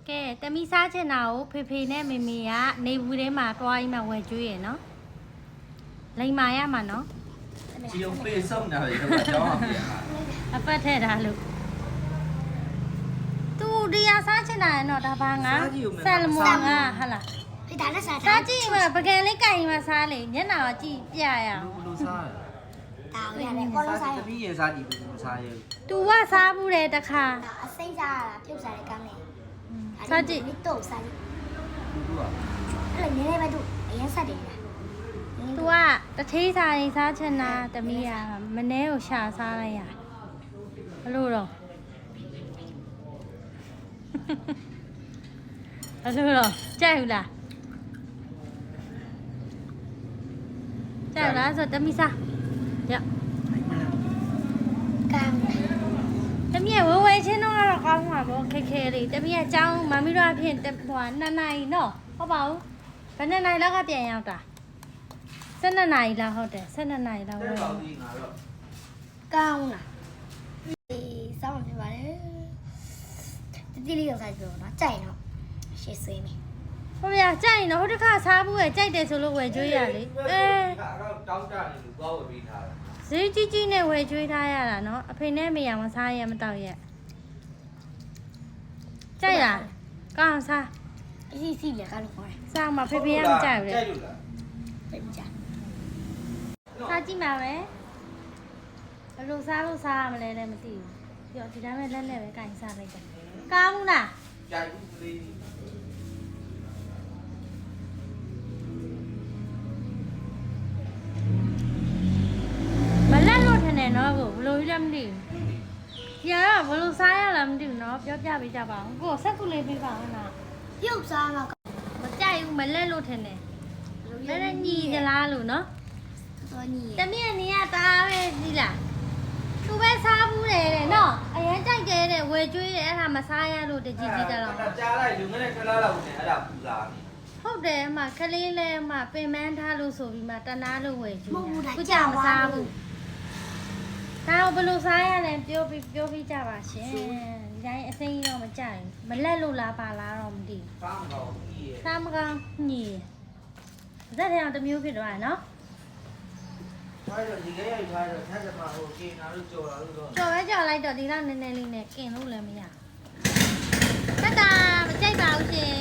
ကဲတမီစားချင်တာကိုဖေဖေနဲ့မေမေကနေဘူးထဲမှာတွားပြီးမှဝယ်ကျွေးရနော်လိန်မာရမှာနော် chỉ ông phê sông nào để cho bà chó học vậy hả အပတ်ထည့်တာလို့သူတရားစားချင်တာနော်ဒါပါငါဆယ်လမွန်ကဟာလား ဖေဒါနဲ့စား စားကြည့်မှာပကံလေးကြိုင်မှာစားလေညနာကြည့်ပြရအောင် lu sao တောင်းရတယ်ကောလုံးစား sao ရ cái bí gì sao gì cũng sao vậy तू ကစားဘူးတယ်တခါ အစိမ့်စားရတာပြုတ်စားတဲ့ကမ်းလေး စားကြည့် ဒီတော့စားကြည့် lu à အဲ့လိုနည်းနည်းပဲတို့အရင်ဆက်တယ်လား तू ကတထေးစားရင်စားချင်တာတမီးမနှဲကိုရှာစားလိုက်ရဘလို့တော့ဘလို့တော့ကြိုက်ဘူးလားကြိုက်လားဆိုတမီးစားရ ကမ်း တမီးဝဝဲချင်းတော့ကောင်းမှာပေါ့ခဲခဲလေးတမီးကကြောင်းမမီတို့အဖြစ်ဟို2နိုင်နော်ဟုတ်ပါဘူးဘယ်2နိုင်လောက်ကပြန်ရောက်တာ12နိုင်လားဟုတ်တယ်12နိုင်လောက် thế ဝဲ bảo gì ngả rồi ကောင်းလားစောင်းပြပါလေတိလေးတော့စားကြည့်တော့နော်ကြိုက်တော့ရှေ့ဆွေးမယ် ဟိုရကြိုက်နော်ဟိုတစ်ခါစားဘူးရဲ့ကြိုက်တယ်ဆိုလို့ဝယ်ကျွေးရလေအဲ trong trà này lu bao bị thà ဈေးကြီးကြီးနဲ့ဝယ်ကျွေးထားရတာနော်အဖေနဲ့မေရမစားရမတော့ရကြိုက်လားကောင်းစား အစီစီလေကလို့ခေါ်တယ် စားမှာဖေဖေကမကြိုက်ဘူးလေ chạy được là ပြပြကြ စားကြည့်ပါမယ်ဘယ်လိုစားလို့စားရမလဲလည်းမသိဘူးပြောဒီတိုင်းပဲလက်နဲ့ပဲကင်စားလိုက်တယ်ကောင်းဘူးလား chạy cũng đi မလက်လို့ထင်တယ်နော်ကိုဘယ်လိုကြီးလဲမသိဘူးရတော့ဘယ်လိုစားရလဲမသိဘူးနော်ပြောပြပေးကြပါဦးကိုဆက်ကူလေးပေးပါဦးနော် ပြုတ်စားတော့ မကြိုက်ဘူးမလက်လို့ထင်တယ်လက်နဲ့ညီကြလားလို့နော် တော့ညီ တမီးကနေရတာပဲဒီလားသူပဲစားဘူးတယ်တဲ့နော်အရင်ကြိုက်တယ်တဲ့ဝယ်ကျွေးတယ်အဲ့ဒါမစားရလို့တကြီးကြီးကြတော့ cha lại đừng có này cái lá đâu này đã phụ già ဟုတ်တယ်အမခလေးလဲအမပင်မန်းထားလို့ဆိုပြီးမှတနာလို့ဝယ်ကျွေးခုကြောင်မစားဘူးဒါဘယ်လိုစားရလဲပြောပြီးကြပါရှင်ဒီတိုင်းအစိမ်းတော့မကြိုက်ဘူးမလက်လို့လားပါလားတော့မသိဘူး Sao mà không gì စားမကောင်းညီဇက်ထောင်တစ်မျိုးဖြစ်သွားတယ်နော် Thôi rồi thì cái này thôi rồi thế là mà hồi kia nó được chùa rồi ကြော်ပဲကြော်လိုက်တော့ဒီလောက်နည်းနည်းလေးနဲ့กินလို့လည်းမရတတာမကြိုက်ပါဘူးရှင်